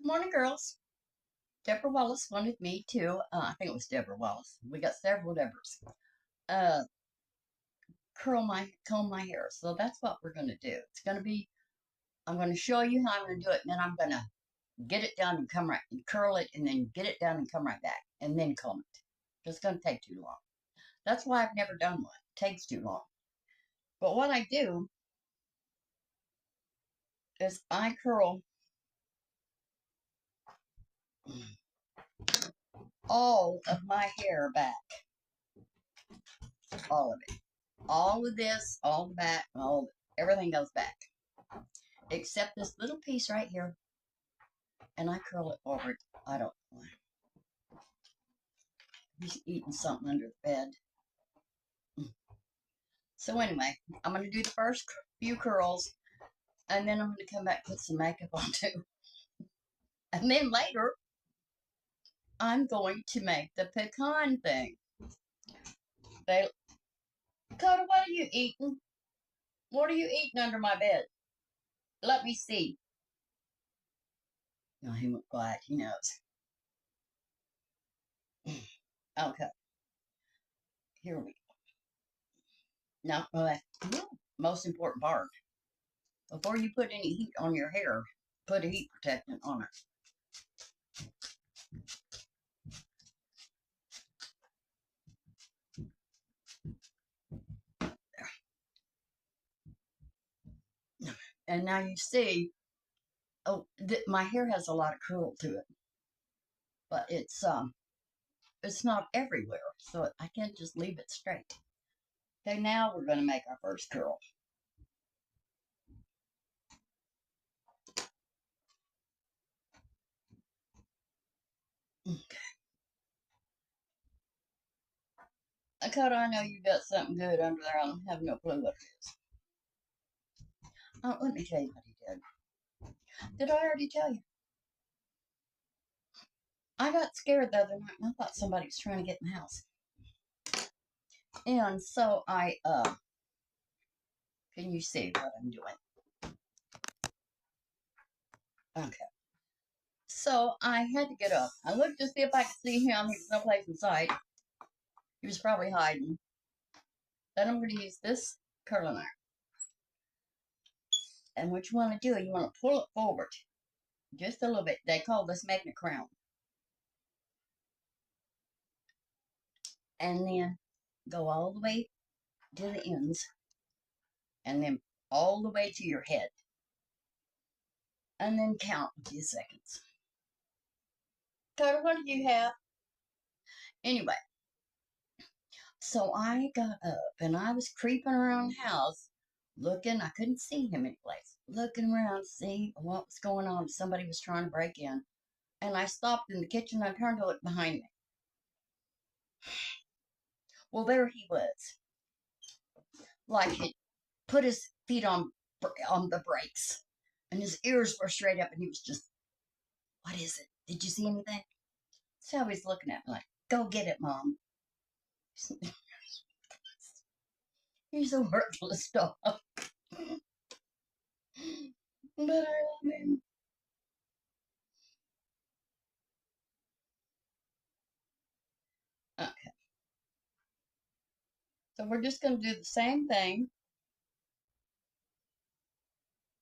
Good morning, girls. Deborah Wallace wanted me to, I think it was Deborah Wallace. We got several Deborahs. Uh, comb my hair. So that's what we're going to do. It's going to be, I'm going to show you how I'm going to do it, and then I'm going to get it down and come right, and curl it, and then get it down and come right back, and then comb it. It's going to take too long. That's why I've never done one. It takes too long. But what I do is I curl all of my hair back. All of it. All of this, all the back, everything goes back. Except this little piece right here. And I curl it forward. I don't know. He's eating something under the bed. So anyway, I'm going to do the first few curls. And then I'm going to come back and put some makeup on too. And then later, I'm going to make the pecan thing. Dakota, what are you eating? What are you eating under my bed? Let me see. No, he went quiet. He knows. Okay. Here we go. Now, most important part. Before you put any heat on your hair, put a heat protectant on it. And now you see, my hair has a lot of curl to it, but it's not everywhere, so I can't just leave it straight. Okay, now we're going to make our first curl. Okay. Dakota, I know you got something good under there. I don't have no clue what it is. Oh, let me tell you what he did. Did I already tell you? I got scared the other night and I thought somebody was trying to get in the house. And so can you see what I'm doing? Okay. So I had to get up. I looked to see if I could see him. He was no place in sight. He was probably hiding. Then I'm going to use this curling iron. And what you want to do, you want to pull it forward just a little bit. They call this magnet crown. And then go all the way to the ends. And then all the way to your head. And then count a few seconds. Carter, what did you have? Anyway. So I got up and I was creeping around the house looking. I couldn't see him anyplace. Looking around to see what was going on. Somebody was trying to break in. And I stopped in the kitchen. I turned to look behind me. Well, there he was. Like he put his feet on the brakes. And his ears were straight up. And he was just, what is it? Did you see anything? So he's looking at me like, go get it, Mom. He's a worthless dog. But I love him. Okay. So we're just going to do the same thing.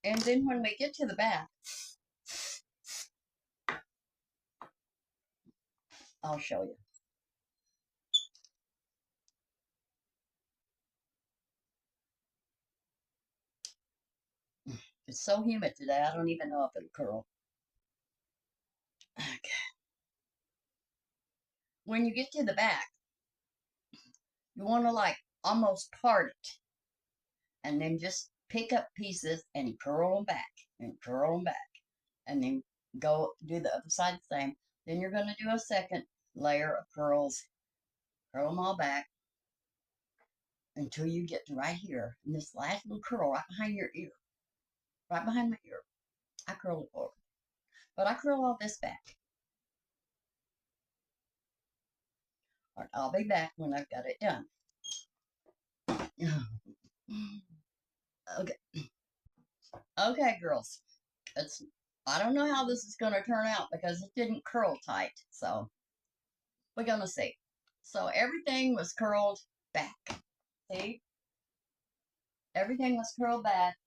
And then when we get to the back, I'll show you. It's so humid today, I don't even know if it'll curl. Okay. When you get to the back, you want to like almost part it. And then just pick up pieces and curl them back. And curl them back. And then go do the other side the same. Then you're going to do a second layer of curls. Curl them all back. Until you get to right here. And this last little curl right behind your ear. Right behind my ear. I curl it forward. But I curl all this back. All right, I'll be back when I've got it done. Okay. Okay, girls. It's I don't know how this is going to turn out because it didn't curl tight. So we're going to see. So everything was curled back. See? Everything was curled back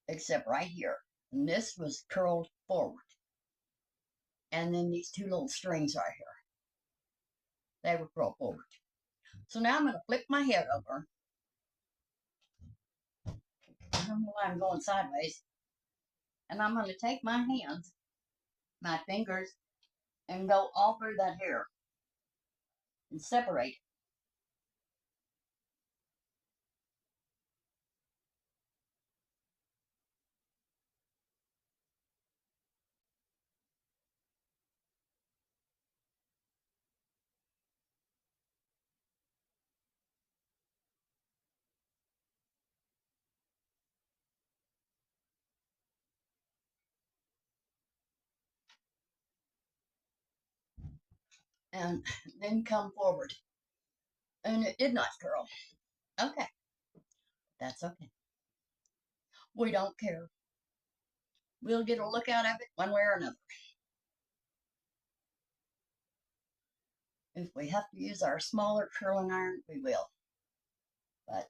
except right here. And this was curled forward. And then these two little strings right here, they were curled forward. So now I'm going to flip my head over. I don't know why I'm going sideways. And I'm going to take my hands, my fingers, and go all through that hair and separate it. And then come forward. And it did not curl. Okay, that's okay. We don't care. We'll get a look out of it one way or another. If we have to use our smaller curling iron, we will. But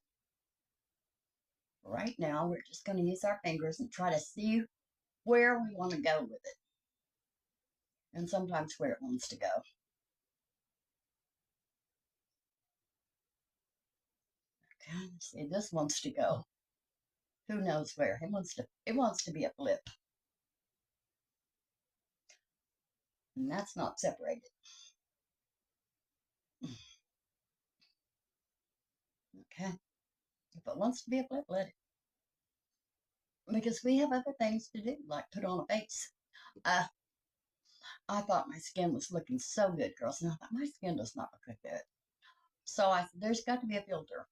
right now, we're just going to use our fingers and try to see where we want to go with it. And sometimes where it wants to go. Okay, see, this wants to go. Who knows where? It wants to be a flip. And that's not separated. Okay. If it wants to be a flip, let it. Because we have other things to do, like put on a face. I thought my skin was looking so good, girls, and I thought my skin does not look good. So I said, there's got to be a filter.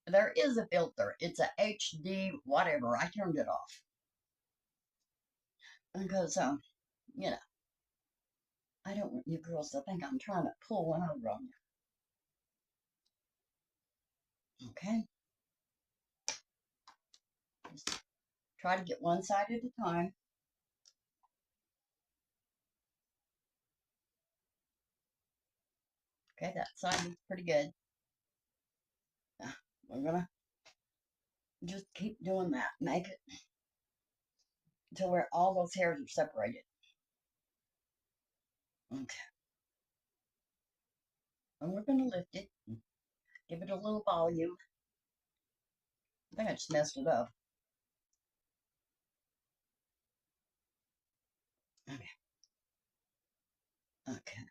There is a filter. It's a HD whatever. I turned it off. Because, you know, I don't want you girls to think I'm trying to pull one over on you. Okay? Just try to get one side at a time. Okay, that side looks pretty good. We're going to just keep doing that. Make it until where all those hairs are separated. Okay. And we're going to lift it. Give it a little volume. I think I just messed it up. Okay. Okay.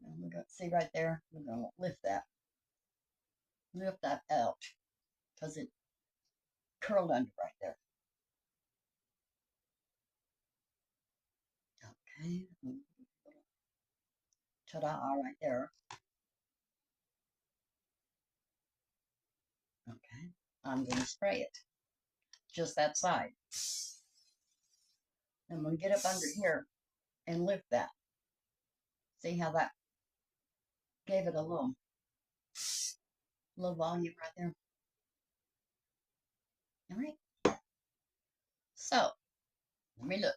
And we're going to see right there. We're going to lift that. Lift that out. Because it curled under right there. Okay. Ta-da right there. Okay. I'm going to spray it. Just that side. And we'll get up under here and lift that. See how that gave it a little volume right there. All right. So, let me look.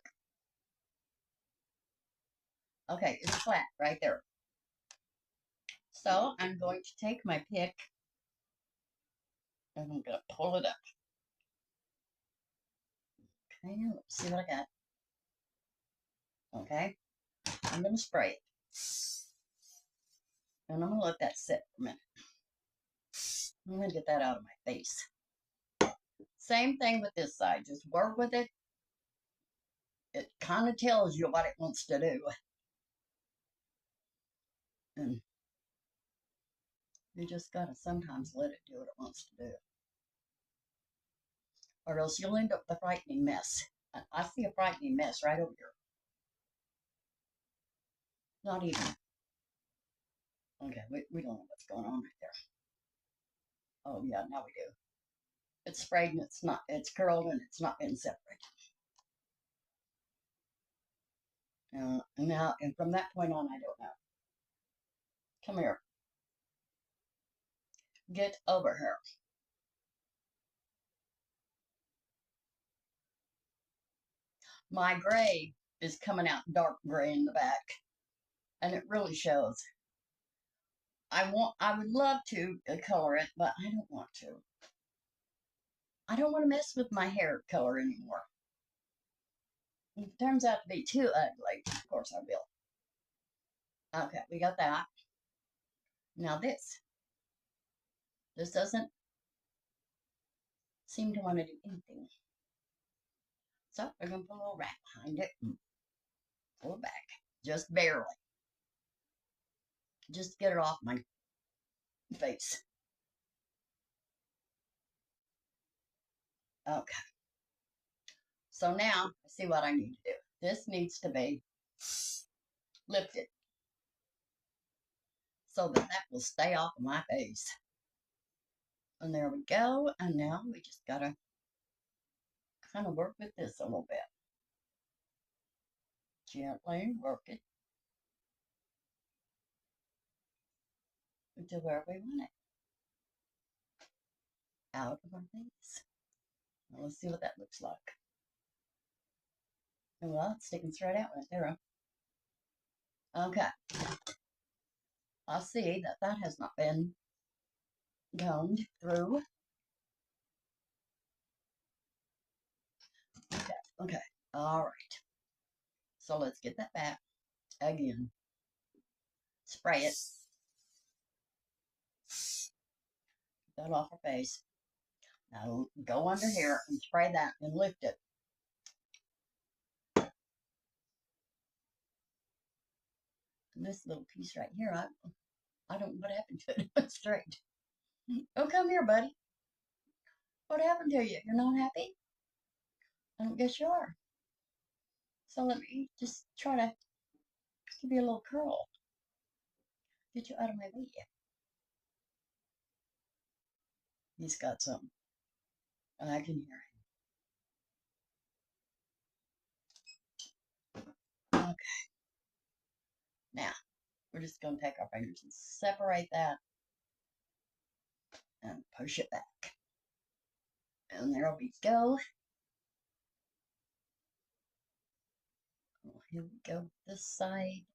Okay, it's flat right there. So, I'm going to take my pick and I'm going to pull it up. Okay, let's see what I got. Okay, I'm going to spray it. And I'm going to let that sit for a minute. I'm going to get that out of my face. Same thing with this side. Just work with it. It kind of tells you what it wants to do. And you just got to sometimes let it do what it wants to do. Or else you'll end up with a frightening mess. I see a frightening mess right over here. Not even. Okay, we don't know what's going on right there. Oh, yeah, now we do. It's sprayed and it's curled and it's not been separated. And from that point on, I don't know. Come here. Get over here. My gray is coming out dark gray in the back, and it really shows. I would love to color it, but I don't want to. I don't want to mess with my hair color anymore. If it turns out to be too ugly, of course I will. Okay, we got that. Now this doesn't seem to want to do anything. So we're going to put a little wrap behind it and pull it back, just barely. Just to get it off my face. Okay. So now, I see what I need to do. This needs to be lifted so that that will stay off of my face. And there we go. And now we just gotta kind of work with this a little bit. Gently work it to where we want it. Out of our face. Now let's see what that looks like. Well, it's sticking straight out right there. Okay. I see that that has not been combed through. Okay. All right. So let's get that back again. Spray it. Get that off her face. Now go under here and spray that and lift it. And this little piece right here, I don't know what happened to it. It's straight. Oh, come here, buddy. What happened to you? You're not happy? I don't guess you are. So let me just try to give you a little curl. Get you out of my way. He's got something. I can hear him. Okay. Now, we're just going to take our fingers and separate that and push it back. And there we go. Oh, here we go. This side.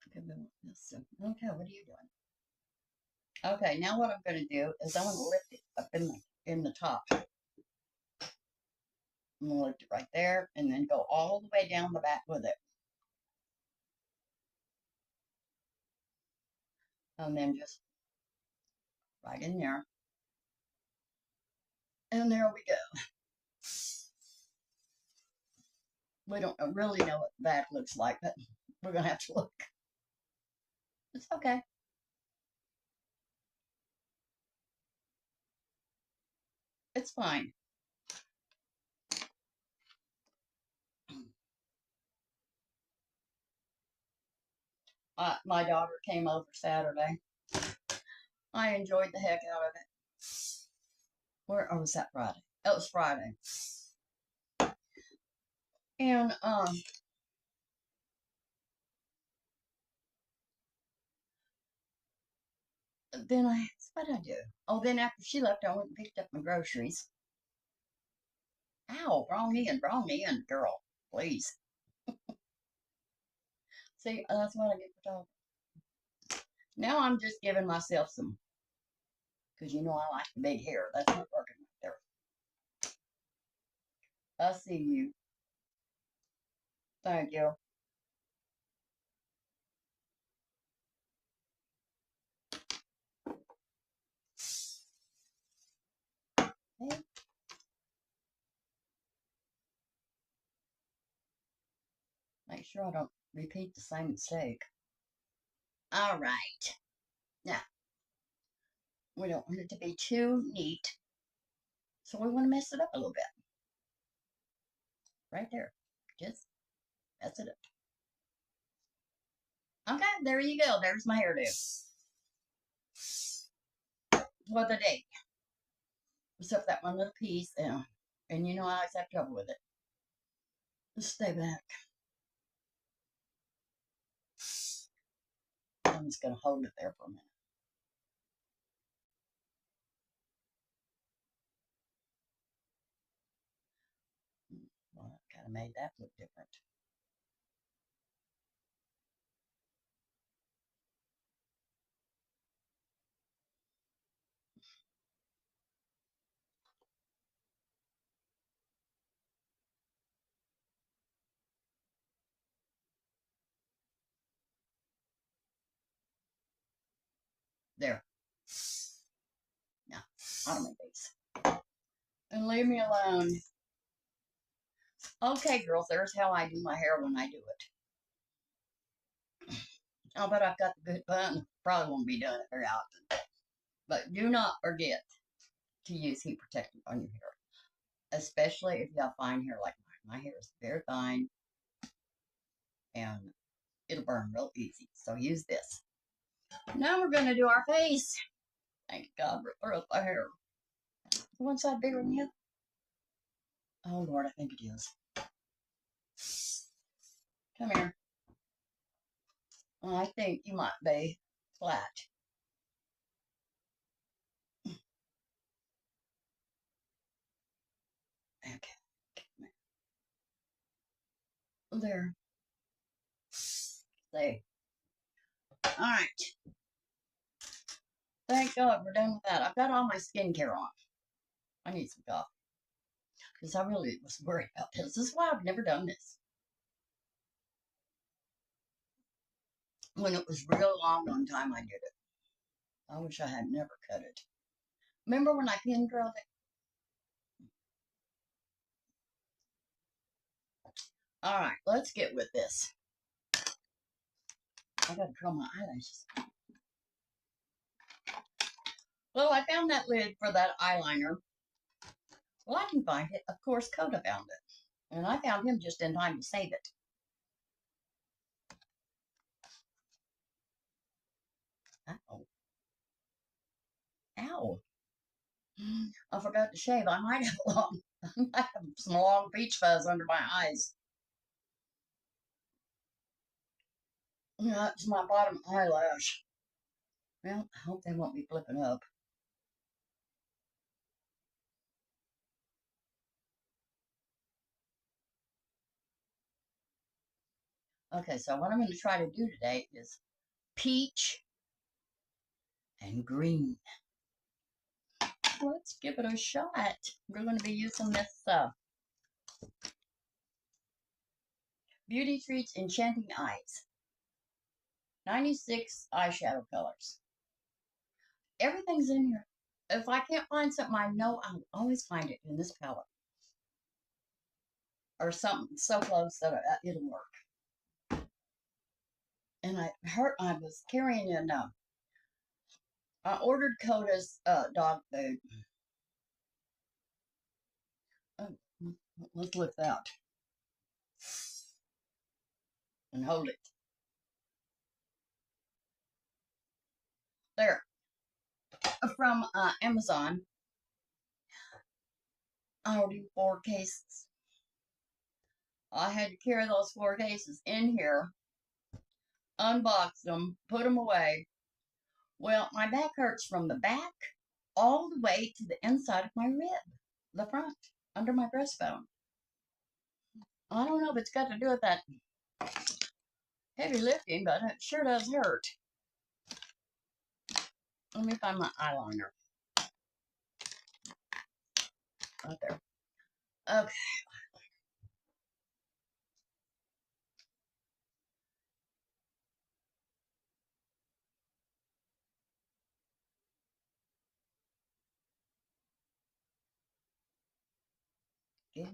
Okay, what are you doing? Okay, now what I'm going to do is I'm going to lift it up in the top. I'm going to lift it right there and then go all the way down the back with it. And then just right in there. And there we go. We don't really know what the back looks like, but we're going to have to look. It's okay. It's fine. My daughter came over Saturday. I enjoyed the heck out of it. Or was that Friday? It was Friday. And then what did I do? Oh, then after she left, I went and picked up my groceries. Ow, wrong end, girl. Please. See, that's what I get for talking. Now I'm just giving myself some, because you know I like the big hair. That's not working right there. I see you. Thank you. Okay. Make sure I don't repeat the same mistake. All right. Now, we don't want it to be too neat, so we want to mess it up a little bit. Right there. Just mess it up. Okay, there you go. There's my hairdo. For the day. Except that one little piece, and you know I always have trouble with it. Just stay back. I'm just going to hold it there for a minute. have made that look different. There. Now, on my face. And leave me alone. Okay, girls, there's how I do my hair when I do it. Oh, but I've got the good bun. Probably won't be doing it very often. But do not forget to use heat protectant on your hair. Especially if you have fine hair like mine. My hair is very fine. And it'll burn real easy. So use this. Now we're going to do our face. Thank God for the hair. One side bigger than you? Oh, Lord, I think it is. Come here. I think you might be flat. Okay. There. There. All right. Thank God we're done with that. I've got all my skincare on. I need some coffee. Because I really was worried about this. This is why I've never done this. When it was real long one time I did it. I wish I had never cut it. Remember when I pin curled it? All right, let's get with this. I gotta curl my eyelashes. Well, I found that lid for that eyeliner. Well, I can find it. Of course, Coda found it. And I found him just in time to save it. Ow. Ow. I forgot to shave. I might have some long peach fuzz under my eyes. That's my bottom eyelash. Well, I hope they won't be flipping up. Okay, so what I'm going to try to do today is peach and green. Let's give it a shot. We're going to be using this Beauty Treats Enchanting Eyes. 96 eyeshadow colors. Everything's in here. If I can't find something I know, I'll always find it in this palette. Or something so close that it'll work. And I was carrying in, I ordered Coda's dog food. Oh, let's lift that. And hold it. There. From Amazon. I ordered 4 cases. I had to carry those 4 cases in here, unbox them, put them away. Well, my back hurts from the back all the way to the inside of my rib, the front, under my breastbone. I don't know if it's got to do with that heavy lifting, but it sure does hurt. Let me find my eyeliner. Right there. Okay. Yeah.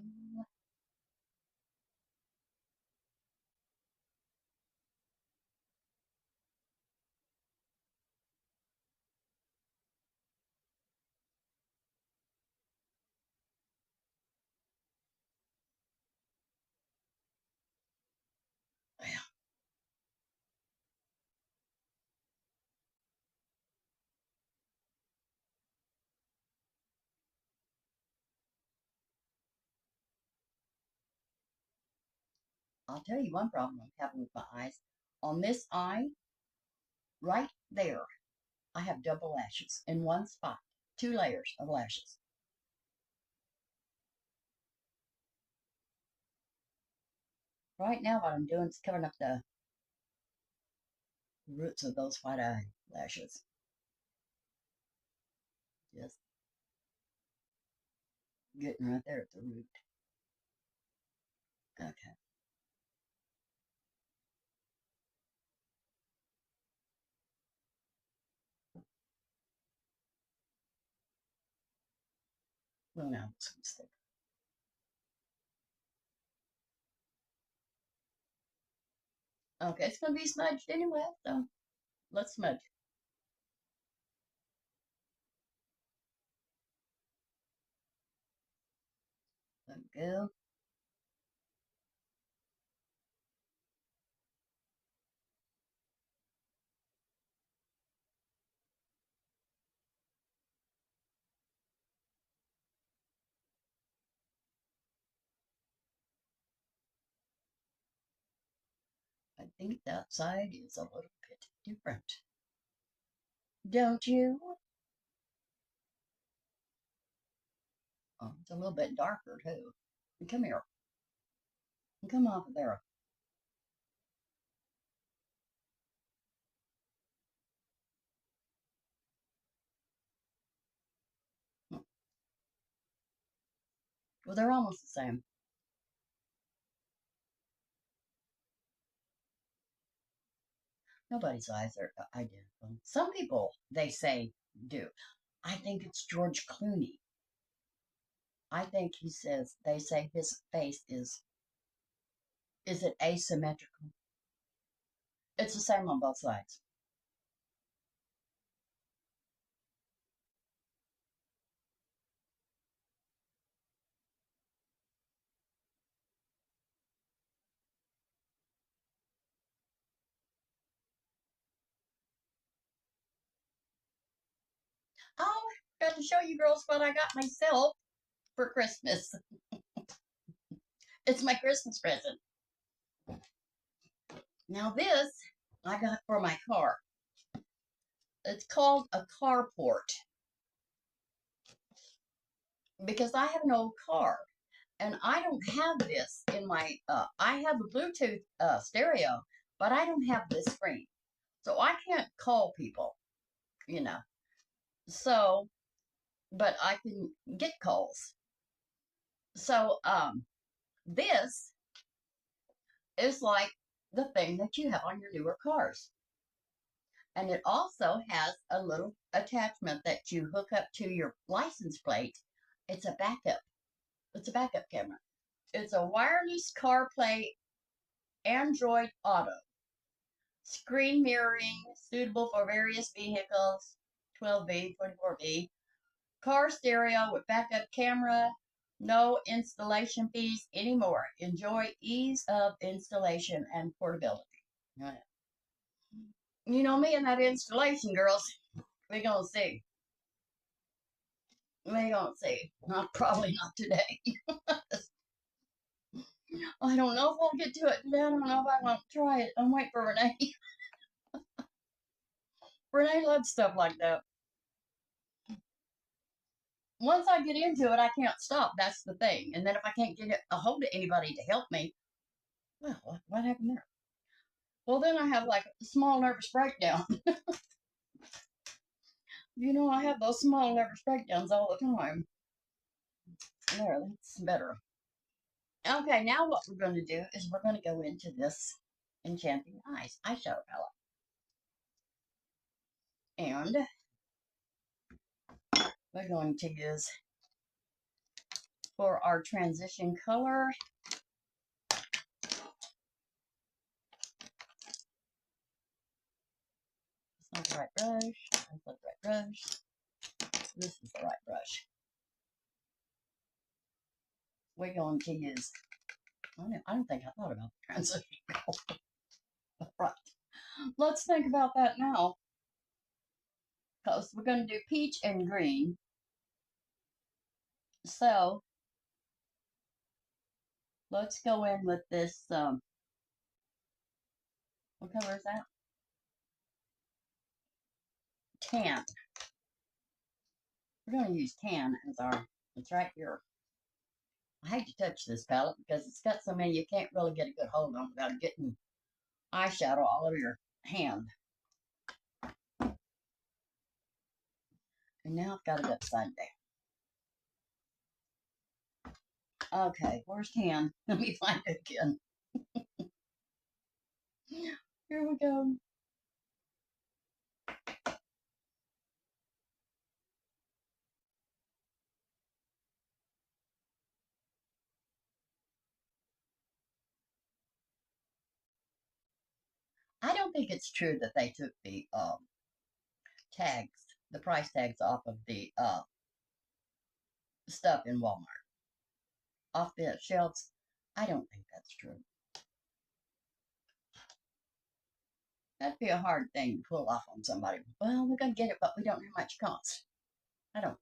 I'll tell you one problem I'm having with my eyes. On this eye, right there, I have double lashes in one spot. 2 layers of lashes. Right now, what I'm doing is covering up the roots of those white eyelashes. Just getting right there at the root. Okay. Well, now this one's thick. Okay, it's going to be smudged anyway, so let's smudge it. Let it go. I think that side is a little bit different. Don't you? Oh, it's a little bit darker too. Come here. Come off of there. Well, they're almost the same. Nobody's eyes are identical. Some people, they say, do. I think it's George Clooney. I think he says, they say his face is it asymmetrical? It's the same on both sides. Oh, got to show you girls what I got myself for Christmas. It's my Christmas present. Now this I got for my car. It's called a carport because I have an old car and I don't have this in my, I have a Bluetooth stereo, but I don't have this screen. So I can't call people, you know. So, but I can get calls. So, this is like the thing that you have on your newer cars. And it also has a little attachment that you hook up to your license plate. It's a backup. It's a backup camera. It's a wireless CarPlay Android Auto. Screen mirroring, suitable for various vehicles, 12B, 24B. Car stereo with backup camera. No installation fees anymore. Enjoy ease of installation and portability. You know me and that installation, girls. We're going to see. We're going to see. Probably not today. I don't know if I'll get to it today. I don't know if I want to try it. I'm waiting for Renee. Renee loves stuff like that. Once I get into it, I can't stop. That's the thing. And then if I can't get a hold of anybody to help me, well, what happened there? Well, then I have like a small nervous breakdown. You know, I have those small nervous breakdowns all the time. There, that's better. Okay, now what we're going to do is we're going to go into this Enchanting Eyes eyeshadow palette. And we're going to use, for our transition color, it's not the right brush, that's not the right brush, this is the right brush. We're going to use, I don't think I thought about the transition color. Right, let's think about that now, because we're going to do peach and green. So let's go in with this, what color is that? Tan. We're going to use tan as our, it's right here. I hate to touch this palette because it's got so many you can't really get a good hold on without getting eyeshadow all over your hand. And now I've got it upside down. Okay, where's hand? Let me find it again. Here we go. I don't think it's true that they took the tags, the price tags off of the stuff in Walmart, off the shelves. I don't think that's true. That'd be a hard thing to pull off on somebody. Well, we're going to get it, but we don't know how much it costs. I don't think.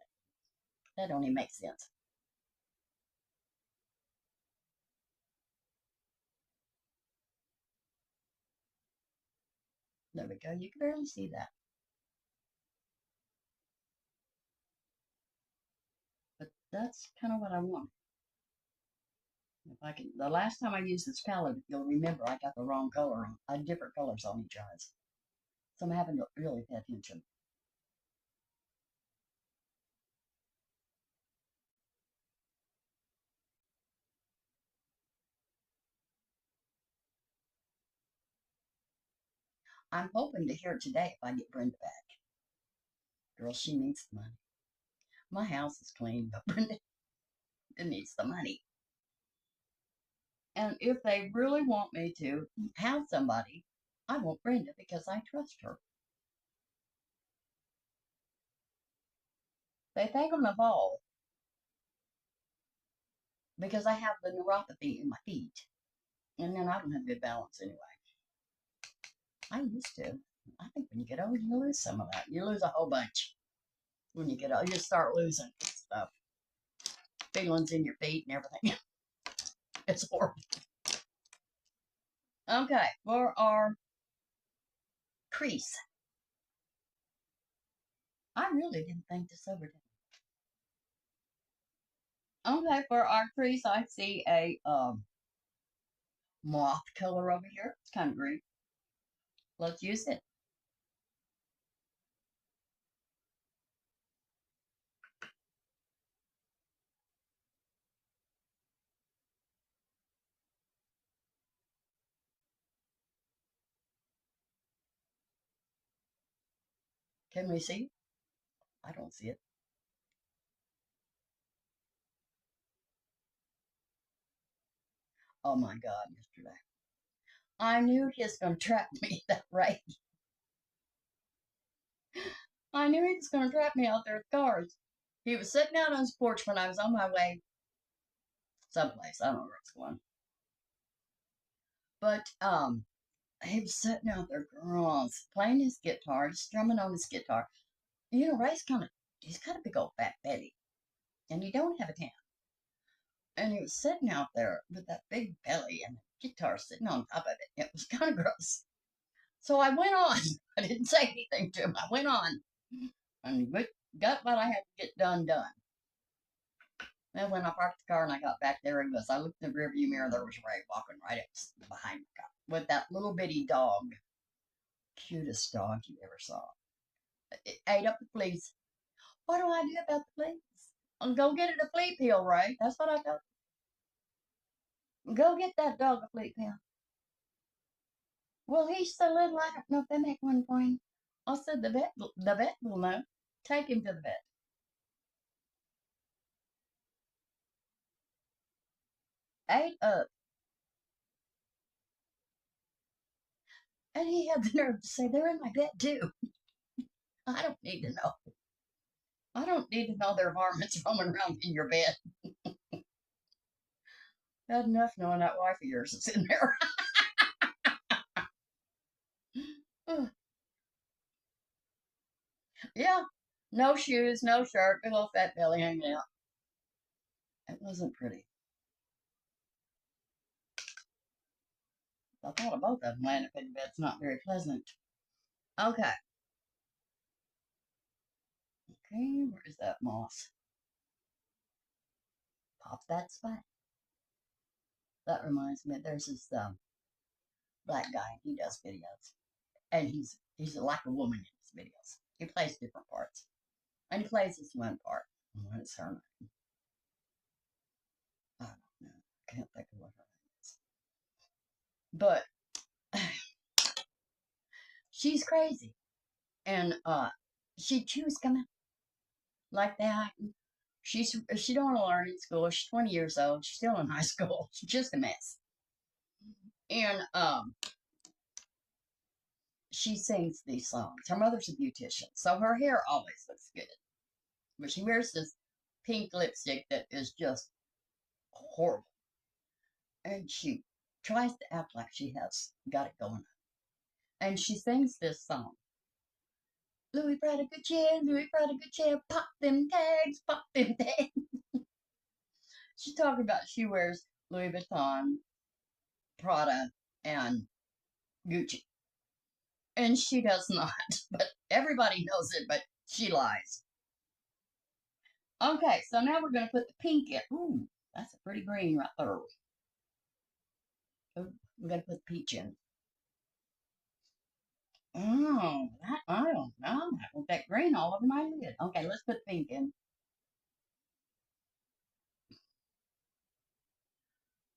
That don't even make sense. There we go. You can barely see that. But that's kind of what I want. If I can, the last time I used this palette, you'll remember I got the wrong color on, different colors on each eyes. So I'm having to really pay attention. I'm hoping to hear today if I get Brenda back. Girl, she needs the money. My house is clean, but Brenda needs the money. And if they really want me to have somebody, I want Brenda because I trust her. They think I'm a ball because I have the neuropathy in my feet. And then I don't have good balance anyway. I used to. I think when you get old, you lose some of that. You lose a whole bunch. When you get old, you start losing stuff. Feelings in your feet and everything. It's horrible. Okay, for our crease. I really didn't think this over. Okay, for our crease, I see a moth color over here. It's kind of green. Let's use it. Can we see it? I don't see it. Oh my God, yesterday. I knew he was going to trap me that right. I knew he was going to trap me out there with cars. He was sitting out on his porch when I was on my way someplace. I don't know where it's going. But he was sitting out there, girls, playing his guitar, strumming on his guitar. You know, he's got a big old fat belly. And he don't have a tan. And he was sitting out there with that big belly and the guitar sitting on top of it. It was kind of gross. So I went on. I didn't say anything to him. I went on and got what I had to get done. Then when I parked the car and I got back, there he was. I looked in the rearview mirror. There was Ray walking right up behind the car with that little bitty dog. Cutest dog you ever saw. It ate up the fleas. What do I do about the fleas? I'll go get it a flea pill, Ray. That's what I told him. Go get that dog a flea pill. Well, he's so little, I don't know if they make one for him. I said the vet will know. Take him to the vet. Ate up. And he had the nerve to say, they're in my bed too. I don't need to know. I don't need to know there are varmints roaming around in your bed. Had enough knowing that wife of yours is in there. Yeah. No shoes, no shirt, big old fat belly hanging out. It wasn't pretty. I thought of both of them laying up in bed's not very pleasant. Okay. Okay, where is that moss? Pop that spot. That reminds me, there's this black guy. He does videos, and he's like a woman in his videos. He plays different parts, and he plays this one part. What is her name? I don't know. I can't think of what her name is. But she's crazy, and she chews gum like that. She don't want to learn in school. She's 20 years old. She's still in high school. She's just a mess. And she sings these songs. Her mother's a beautician, so her hair always looks good. But she wears this pink lipstick that is just horrible. And she tries to act like she has got it going on. And she sings this song. Louis brought a good chair, Louis brought a good chair, pop them tags, pop them tags. She's talking about she wears Louis Vuitton, Prada, and Gucci. And she does not, but everybody knows it, but she lies. Okay, so now we're going to put the pink in. Ooh, that's a pretty green right there. Ooh, we're going to put the peach in. Oh, I don't know. I want that green all over my lid. Okay, let's put pink in.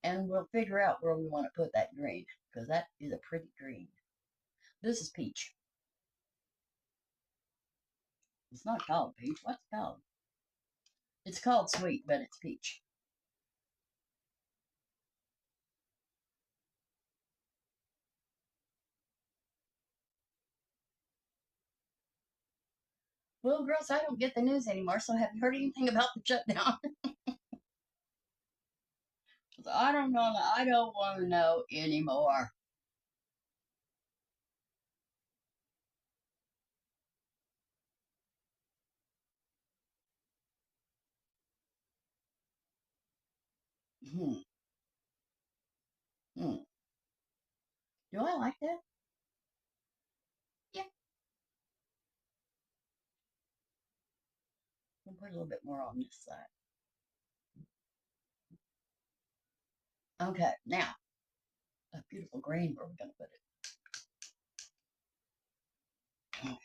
And we'll figure out where we want to put that green, because that is a pretty green. This is peach. It's not called peach. What's it called? It's called sweet, but it's peach. Well, girls, I don't get the news anymore, so have you heard anything about the shutdown? I don't know. I don't want to know anymore. Hmm. Hmm. Do I like that? Yeah. We'll put a little bit more on this side. Okay, now, a beautiful green, where we're going to put it. Okay.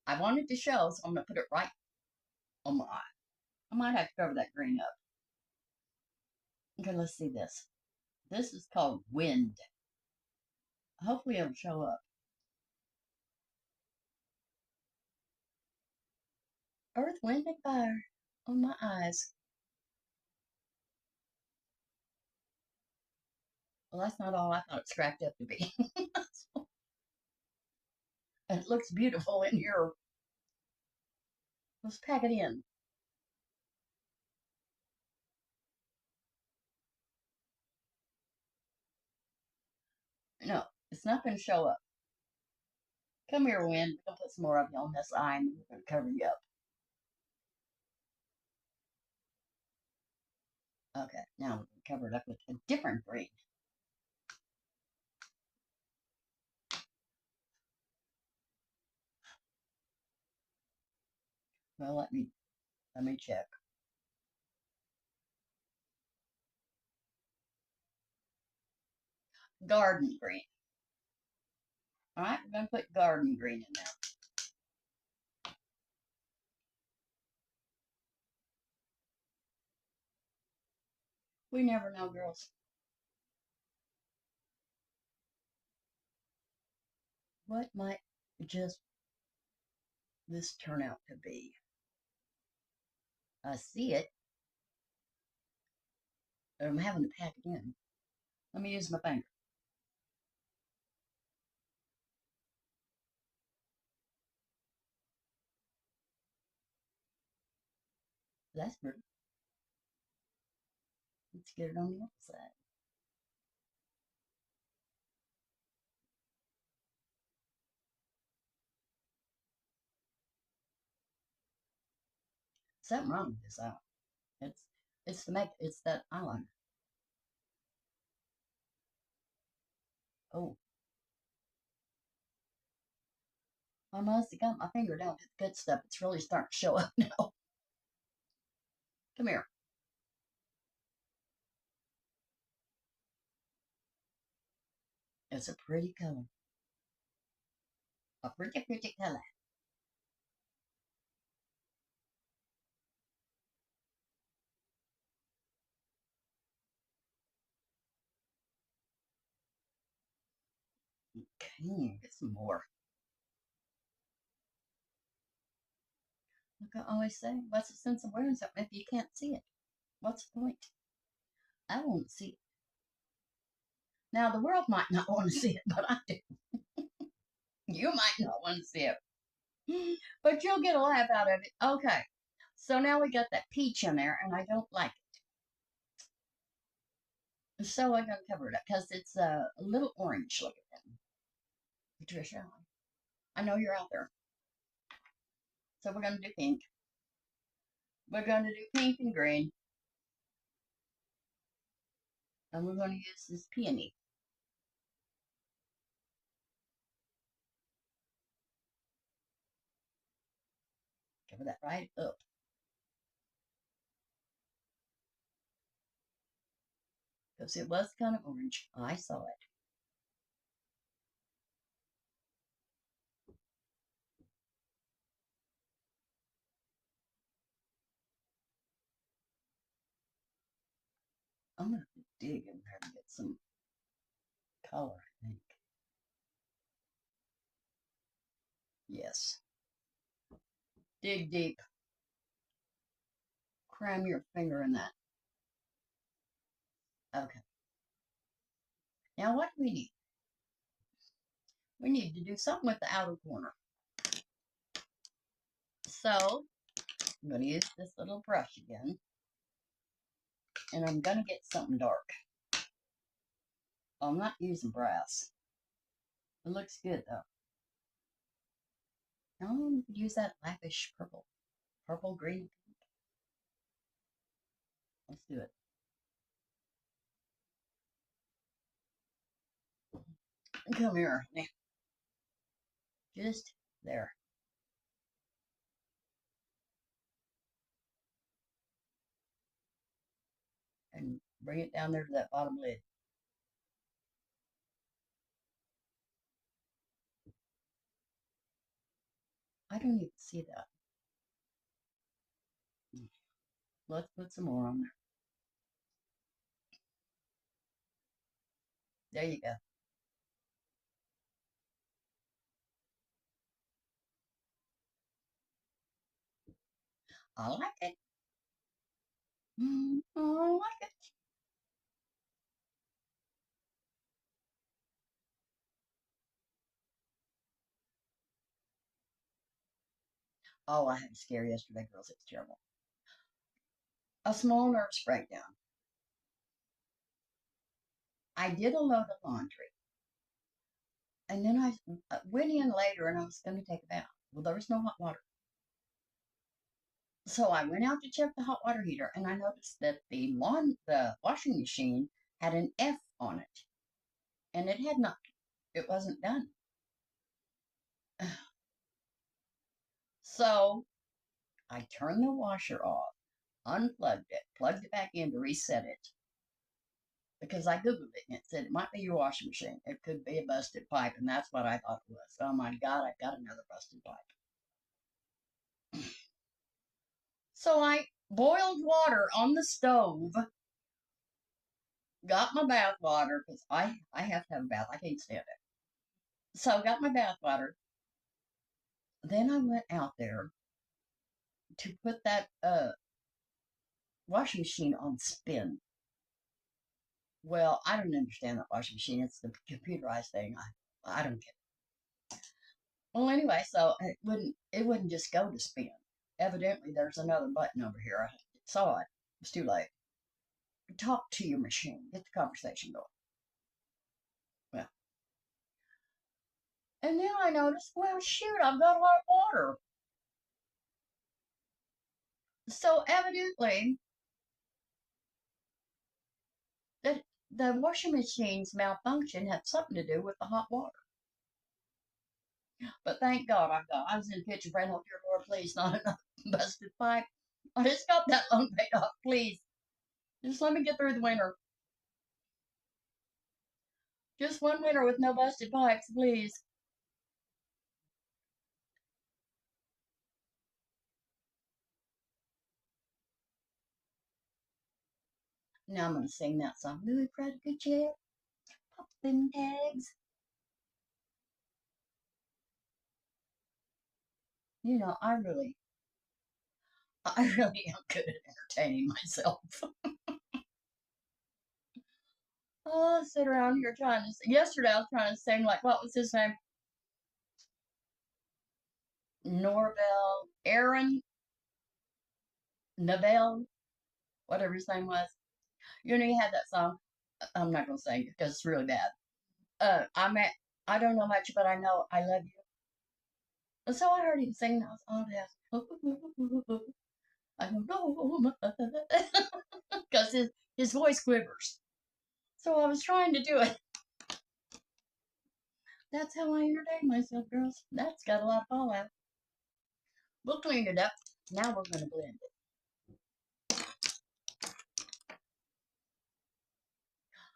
I wanted to show, so I'm going to put it right on my eye. I might have to cover that green up. Okay, let's see this. This is called Wind. Hopefully it'll show up. Earth, Wind, and Fire on my eyes. Well, that's not all I thought it scrapped up to be. It looks beautiful in here. Let's pack it in. No, it's not going to show up. Come here, Wind. We're going to put some more of you on this eye, and we're going to cover you up. Okay, now we're going to cover it up with a different green. Well, let me check. Garden green. All right, we're going to put garden green in there. We never know, girls. What might just this turn out to be? I see it, but I'm having to pack it in. Let me use my finger. That's pretty. Let's get it on the other side. Something wrong with this eye. It's that eyeliner. Oh, I must have got my finger down to the good stuff. It's really starting to show up now. Come here. It's a pretty color. A pretty, pretty color. Okay, get some more. Like I always say, what's the sense of wearing something if you can't see it? What's the point? I won't see it. Now, the world might not want to see it, but I do. You might not want to see it. But you'll get a laugh out of it. Okay. So now we got that peach in there, and I don't like it. So I'm going to cover it up because it's a little orange looking. Patricia, I know you're out there. So we're going to do pink. We're going to do pink and green. And we're going to use this peony. Cover that right up. Because it was kind of orange. I saw it. I'm going to dig in there to get some color, I think. Yes. Dig deep. Cram your finger in that. Okay. Now what do we need? We need to do something with the outer corner. So I'm going to use this little brush again. And I'm going to get something dark. I'm not using brass. It looks good though. Now I'm going to use that lavish purple. Purple, green. Let's do it. Come here. Just there. And bring it down there to that bottom lid. I don't even see that. Let's put some more on there. There you go. I like it. I like it. Oh, I had a scare yesterday, girls. It's terrible. A small nervous breakdown. I did a load of laundry. And then I went in later and I was going to take a bath. Well, there was no hot water. So I went out to check the hot water heater and I noticed that the washing machine had an F on it. And it had not. It wasn't done. So I turned the washer off, unplugged it, plugged it back in to reset it. Because I Googled it and it said it might be your washing machine. It could be a busted pipe, and that's what I thought it was. Oh my God, I've got another busted pipe. So I boiled water on the stove, got my bath water, because I have to have a bath. I can't stand it. So got my bath water. Then I went out there to put that washing machine on spin. Well, I don't understand that washing machine. It's the computerized thing. I don't get it. Well, anyway, so it wouldn't just go to spin. Evidently, there's another button over here. I saw it. It's too late. Talk to your machine. Get the conversation going. Well, and then I noticed, well, shoot, I've got hot water. So evidently, the washing machine's malfunction had something to do with the hot water. But thank God I was in the kitchen praying, oh dear Lord, please, not another busted pipe. I just got that loan paid off, please. Just let me get through the winter. Just one winter with no busted pipes, please. Now I'm going to sing that song. Louis Prodigal Chair, pop them tags. You know, I really am good at entertaining myself. Oh, sit around here trying to. Yesterday I was trying to sing like what was his name? Norvell, Aaron, Neville, whatever his name was. You know, he had that song. I'm not gonna sing it because it's really bad. I don't know much, but I know I love you. And so I heard him sing. And I was all that. I don't know, because his voice quivers. So I was trying to do it. That's how I entertain myself, girls. That's got a lot of fallout. We'll clean it up. Now we're going to blend it.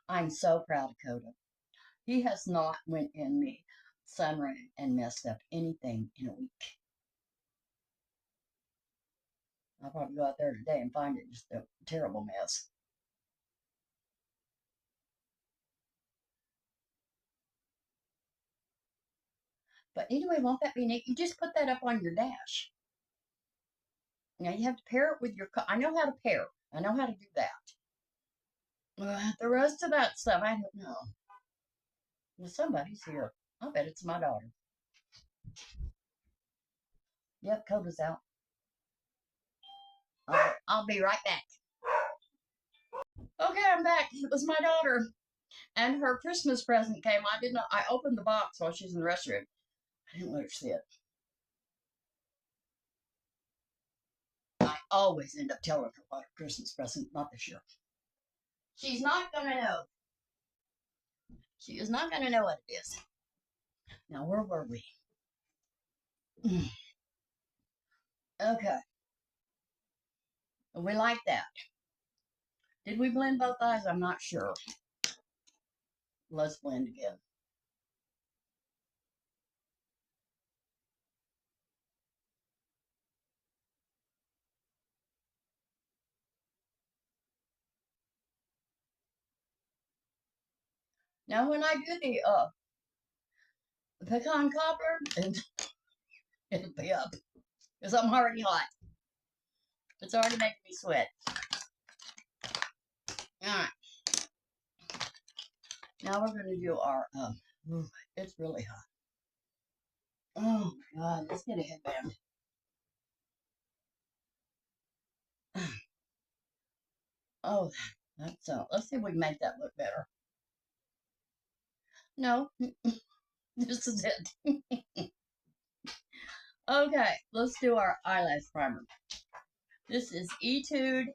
I'm so proud of Coda. He has not went in the sunroom and messed up anything in a week. I'll probably go out there today and find it just a terrible mess. But anyway, won't that be neat? You just put that up on your dash. Now you have to pair it with your. I know how to pair. I know how to do that. The rest of that stuff, I don't know. Well, somebody's here. I bet it's my daughter. Yep, Coda's out. I'll be right back. Okay, I'm back. It was my daughter. And her Christmas present came. I opened the box while she's in the restroom. I didn't let her see it. I always end up telling her about her Christmas present, not this year. She's not going to know. She is not going to know what it is. Now, where were we? Okay. We like that. Did we blend both eyes? I'm not sure. Let's blend again. Now, when I do the pecan cobbler, it'll be up because I'm already hot. It's already making me sweat. All right. Now we're going to do our, it's really hot. Oh my God, let's get a headband. Oh, that's let's see if we can make that look better. No, this is it. Okay, let's do our eyelash primer. This is Etude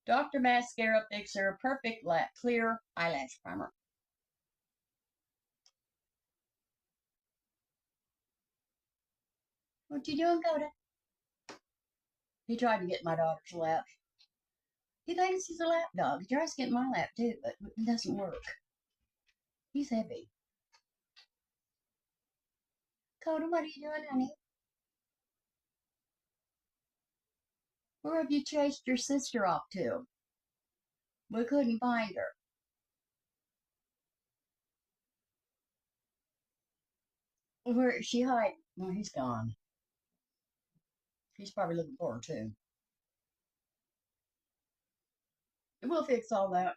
DR Mascara Fixer Perfect Clear Eyelash Primer. What you doing, Coda? He tried to get my daughter's lap. He thinks he's a lap dog. He tries to get in my lap too, but it doesn't work. He's heavy. Coda, what are you doing, honey? Where have you chased your sister off to? We couldn't find her. Where is she hiding? Well, he's gone. He's probably looking for her too. We'll fix all that.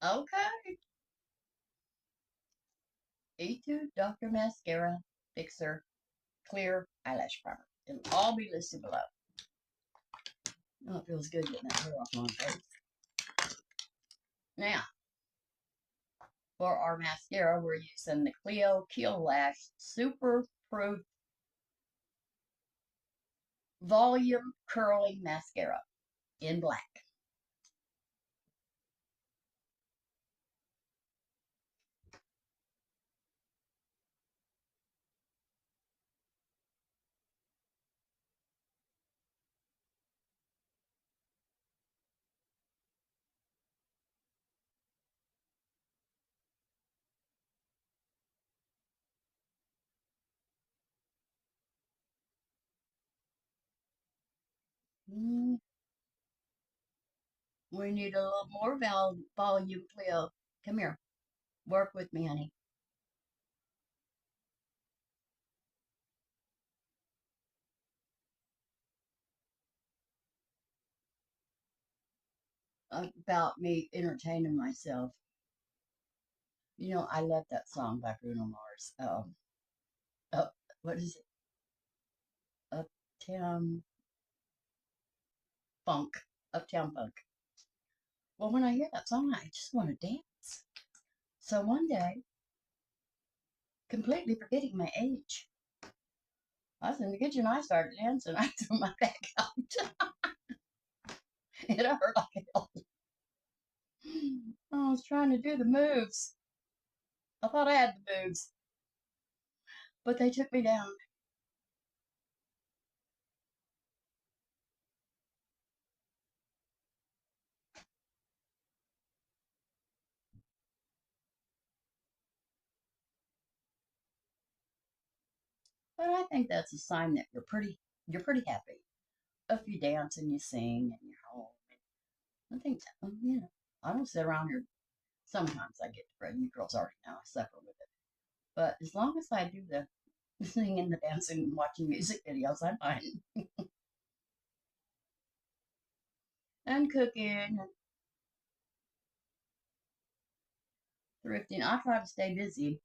Okay. Etude DR Mascara Fixer Clear Eyelash Primer. It'll all be listed below. Oh, it feels good getting that hair off my face. Now, for our mascara, we're using the Clio Lash Super Proof Volume Curling Mascara in black. Mm, we need a little more volume, Clio. Come here. Work with me, honey. About me entertaining myself. You know, I love that song by Bruno Mars. Up, what is it? Uptown Funk. Uptown Funk. Well, when I hear that song, I just want to dance. So one day, completely forgetting my age, I was in the kitchen. I started dancing. I threw my back out. It hurt like hell. I was trying to do the moves. I thought I had the moves, but they took me down. But I think that's a sign that you're pretty happy. If you dance and you sing and you're home, I think yeah. I don't sit around here. Sometimes I get depressed. You girls already know I suffer with it. But as long as I do the singing, the dancing, and watching music videos, I'm fine. And cooking and thrifting. I try to stay busy,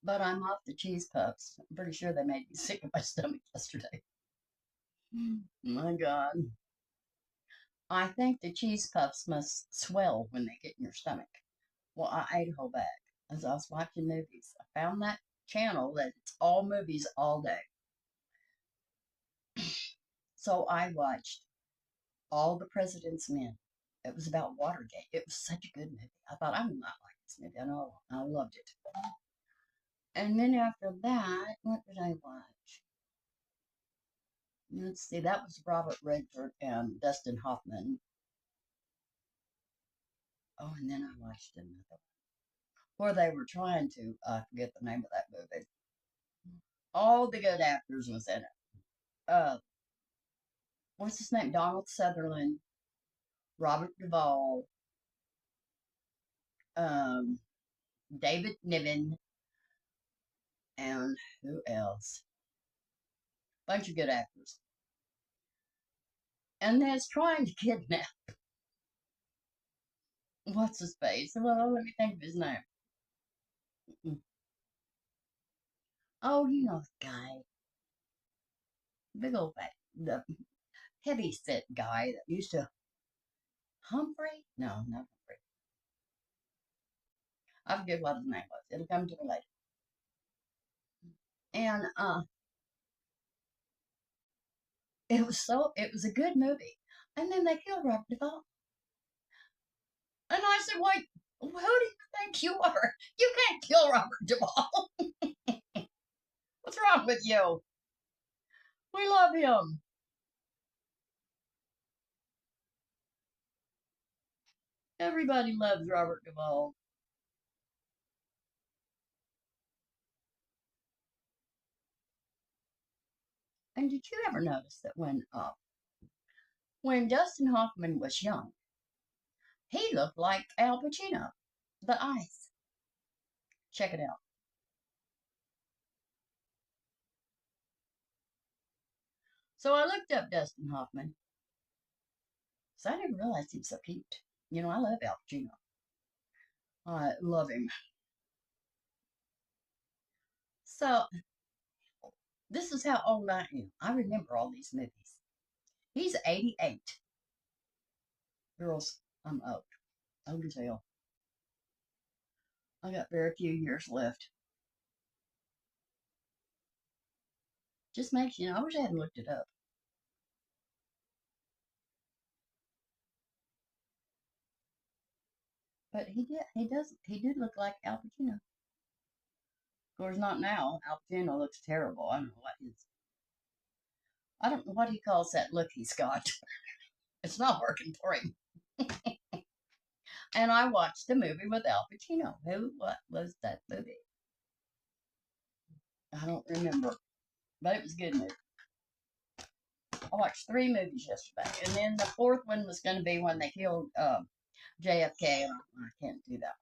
but I'm off the cheese puffs. I'm pretty sure they made me sick in my stomach yesterday. My God. I think the cheese puffs must swell when they get in your stomach. Well, I ate a whole bag as I was watching movies. I found that channel that it's all movies all day. So I watched All the President's Men. It was about Watergate. It was such a good movie. I thought I would not like this movie. I know I loved it. And then after that, what did I watch? Let's see, that was Robert Redford and Dustin Hoffman. Oh, and then I watched another one where they were trying to forget the name of that movie. All the good actors was in it. What's his name? Donald Sutherland, Robert Duvall, um, David Niven, and who else? Bunch of good actors. And they're trying to kidnap. What's his face? Well, let me think of his name. Oh, you know the guy, big old fat, the heavy set guy that used to Humphrey. No, not Humphrey. I forget what his name was. It'll come to me later. And it was a good movie. And then they killed Robert Duvall. And I said, wait, who do you think you are? You can't kill Robert Duvall. What's wrong with you? We love him. Everybody loves Robert Duvall. And did you ever notice that when Dustin Hoffman was young, he looked like Al Pacino, the eyes. Check it out. So I looked up Dustin Hoffman. So I didn't realize he was so cute. You know, I love Al Pacino. I love him. So this is how old I am. I remember all these movies. He's 88. Girls, I'm old. Old as hell. I got very few years left. Just makes you know, I wish I hadn't looked it up. But he did look like Al Pacino. Of course, not now. Al Pacino looks terrible. I don't know what he calls that look he's got. It's not working for him. And I watched the movie with Al Pacino. What was that movie? I don't remember, but it was a good movie. I watched 3 movies yesterday, and then the 4th one was going to be when they killed JFK, and I can't do that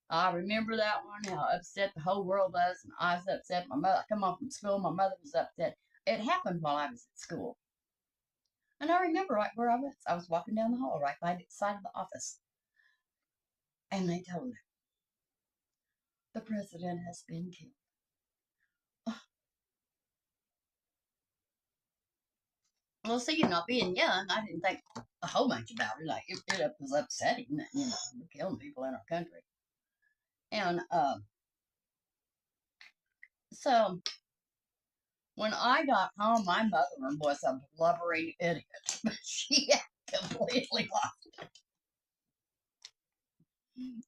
one. I remember that one, how upset the whole world was, and I was upset. My mother, I come home from school, my mother was upset. It happened while I was at school. And I remember right where I was. I was walking down the hall right by the side of the office. And they told her, the president has been killed. Well, see, being young, I didn't think a whole bunch about it. Like, it was upsetting that, we're killing people in our country. And so when I got home, my mother was a blubbering idiot. She had completely lost it.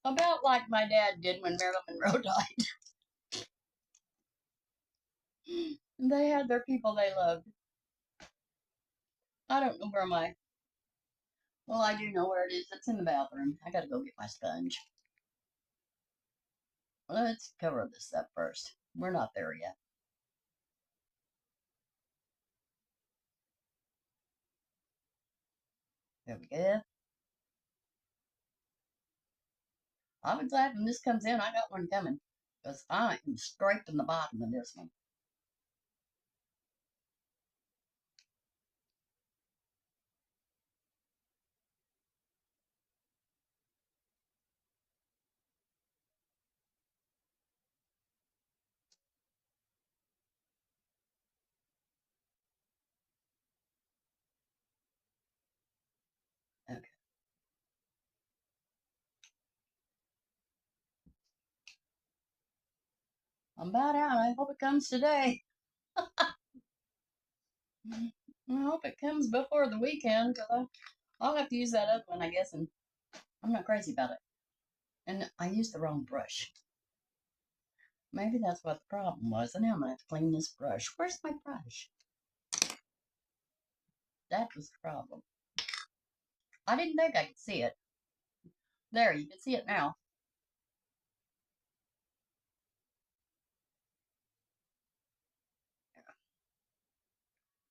About like my dad did when Marilyn Monroe died. They had their people they loved. I don't know where well, I do know where it is. It's in the bathroom. I gotta go get my sponge. Let's cover this up first. We're not there yet. There we go. I'll be glad when this comes in. I got one coming. Because I am scraping the bottom of this one. Okay. I'm about out. I hope it comes today. I hope it comes before the weekend, because I'll have to use that other one, I guess, and I'm not crazy about it. And I used the wrong brush. Maybe that's what the problem was, and now I'm going to have to clean this brush. Where's my brush? That was the problem. I didn't think I could see it. There, you can see it now.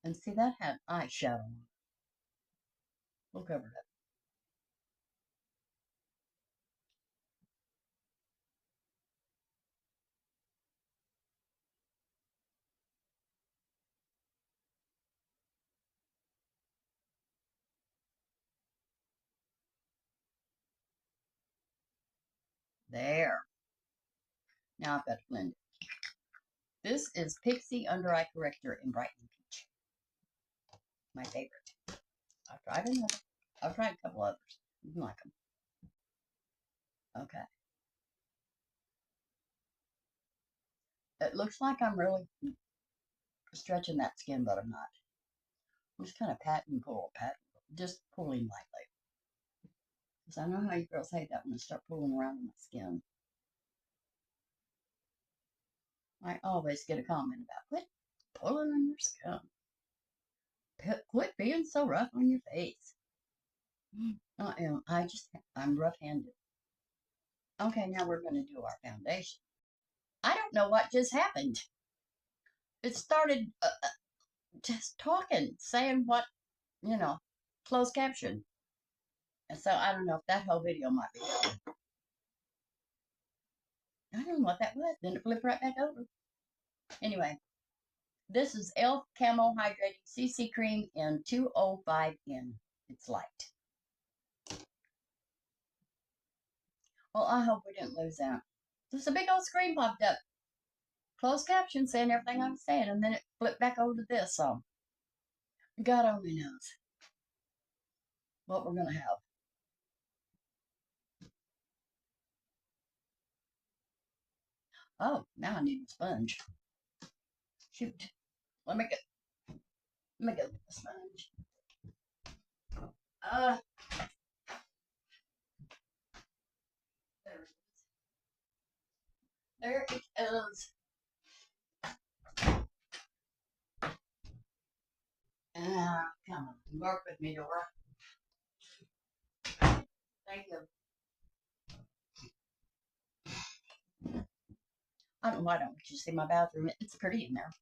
And see, that had eyeshadow on it. We'll cover it up. There. Now I've got to blend it. This is Pixi Undereye Corrector in Brightening Peach. My favorite. I've tried another. I've tried a couple others. Didn't like them. Okay. It looks like I'm really stretching that skin, but I'm not. I'm just kind of just pulling lightly. Because I know how you girls hate that when I start pulling around in my skin. I always get a comment about, quit pulling on your skin. Quit being so rough on your face. I am. I'm rough-handed. Okay, now we're going to do our foundation. I don't know what just happened. It started just talking, saying what, closed caption. And so I don't know if that whole video might be good. I don't know what that was. Then it flipped right back over. Anyway, this is e.l.f. Camo Hydrating CC Cream in 205N. It's light. Well, I hope we didn't lose that. There's a big old screen popped up. Closed caption saying everything I was saying, and then it flipped back over to this. So God only knows what we're going to have. Oh, now I need a sponge. Shoot. Let me get the sponge. Uh, there it is. Come on, work with me, Dora. Thank you. I don't know why don't you see my bathroom? It's pretty in there.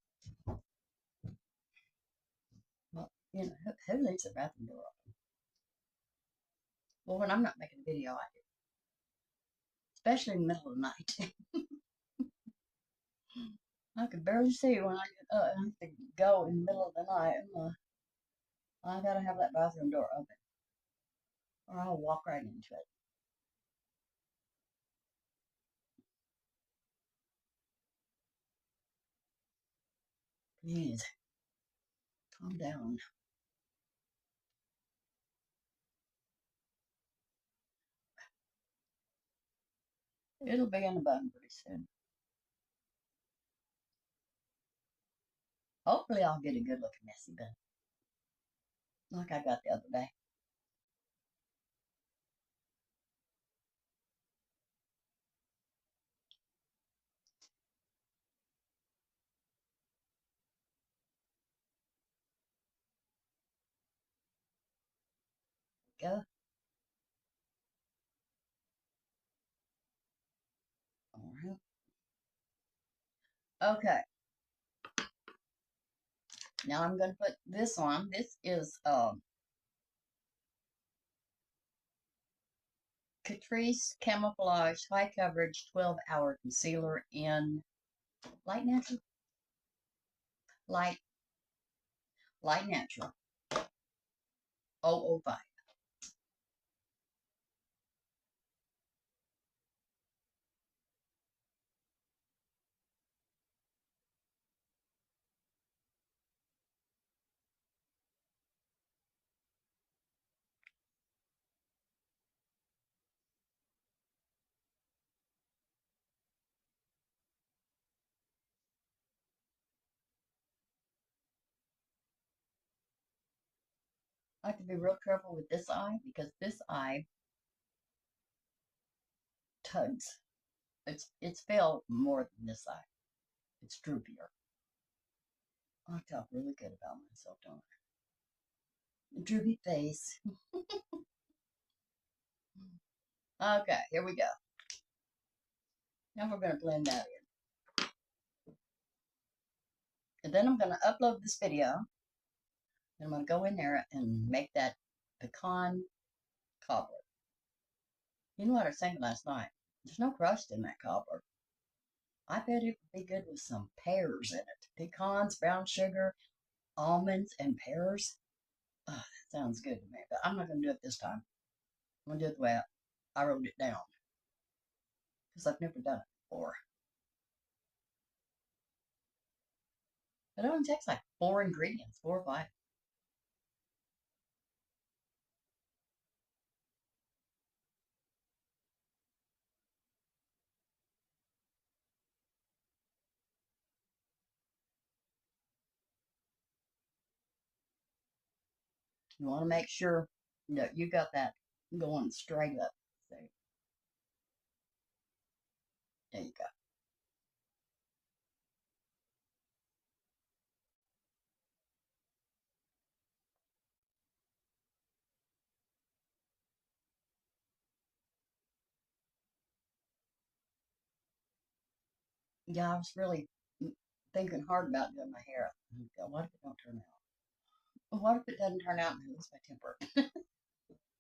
Well, you know, who leaves the bathroom door open? Well, when I'm not making a video, I do. Especially in the middle of the night. I can barely see when I get up. I have to go in the middle of the night. And, I gotta have that bathroom door open, or I'll walk right into it. Please, calm down. It'll be in the bun pretty soon. Hopefully, I'll get a good looking messy bun, like I got the other day. Go. All right. Okay. Now I'm going to put this on. This is Catrice Camouflage High Coverage 12-Hour Concealer in Light Natural. Light Natural. 005. I have to be real careful with this eye because this eye tugs. It's filled more than this eye. It's droopier. I talk really good about myself, don't I? Droopy face. Okay, here we go. Now we're going to blend that in. And then I'm going to upload this video. And I'm going to go in there and make that pecan cobbler. You know what I was thinking last night? There's no crust in that cobbler. I bet it would be good with some pears in it. Pecans, brown sugar, almonds, and pears. Oh, that sounds good to me. But I'm not going to do it this time. I'm going to do it the way I wrote it down. Because I've never done it before. It only takes like 4 ingredients, 4 or 5. You want to make sure that you got that going straight up. So, there you go. Yeah, I was really thinking hard about doing my hair. What if it don't turn out? What if it doesn't turn out and I lose my temper?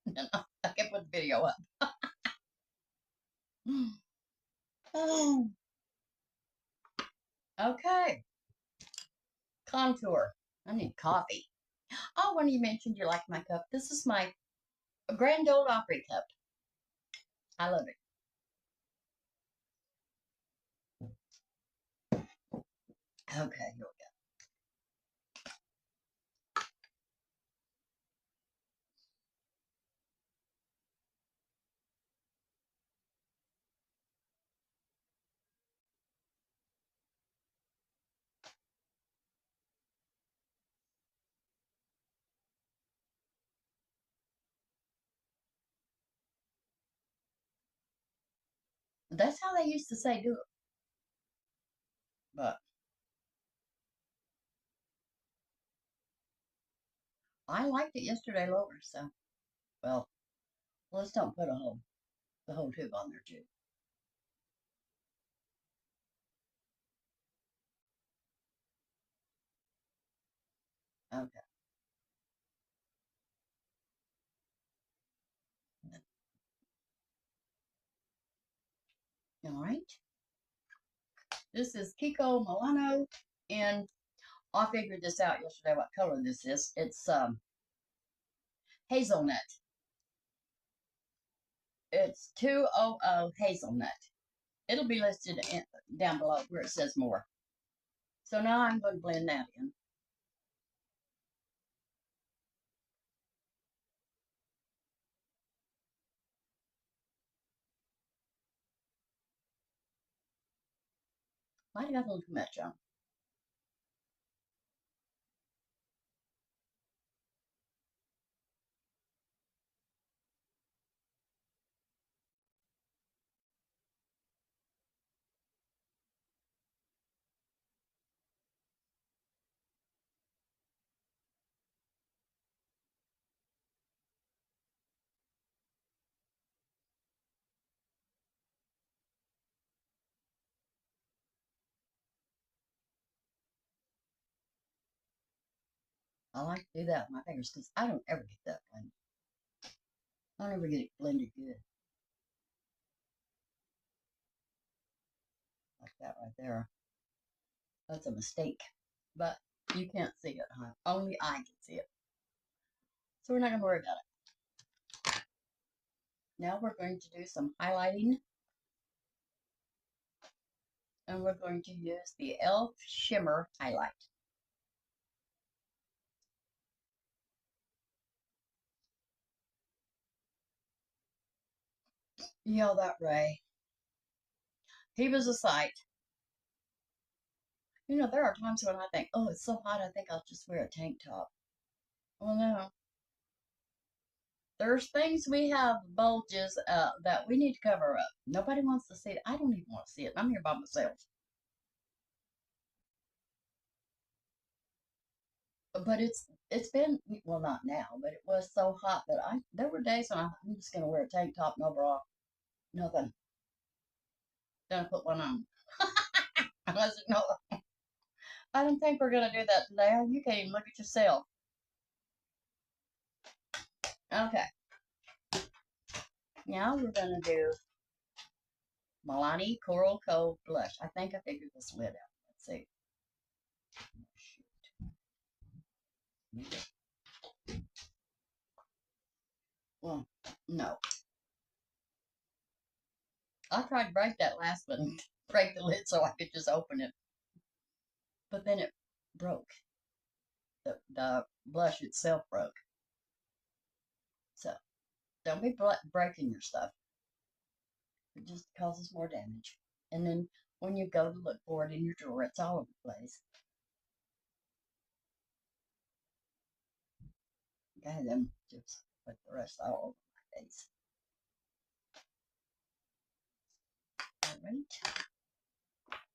And I can put the video up. Oh, okay. Contour. I need coffee. Oh, when you mentioned you like my cup, this is my Grand Ole Opry cup. I love it. Okay, here we go. That's how they used to say do it. But I liked it yesterday lower, so well, let's don't put the whole tube on there too. Okay. All right. This is Kiko Malano, and I figured this out yesterday what color this is. It's hazelnut. It's 200 hazelnut. It'll be listed down below where it says more. So now I'm going to blend that in. Might have got a little too much on. I like to do that with my fingers because I don't ever get that blended. I don't ever get it blended good. Like that right there. That's a mistake. But you can't see it, huh? Only I can see it. So we're not going to worry about it. Now we're going to do some highlighting. And we're going to use the e.l.f. Shimmer highlight. Yeah, that Ray. He was a sight. You know, there are times when I think, oh, it's so hot, I think I'll just wear a tank top. Well, no. There's things we have bulges that we need to cover up. Nobody wants to see it. I don't even want to see it. I'm here by myself. But it's been, well, not now, but it was so hot that there were days when I'm just going to wear a tank top, no bra, nothing. Gonna put one on. Unless, no, I don't think we're going to do that today. You can't even look at yourself. Okay. Now we're going to do Milani Coral Cove Blush. I think I figured this lid out. Let's see. Well, no. I tried to break that last one, break the lid so I could just open it. But then it broke. The blush itself broke. So don't be breaking your stuff. It just causes more damage. And then when you go to look for it in your drawer, it's all over the place. Okay, then just put the rest all over my face. All right.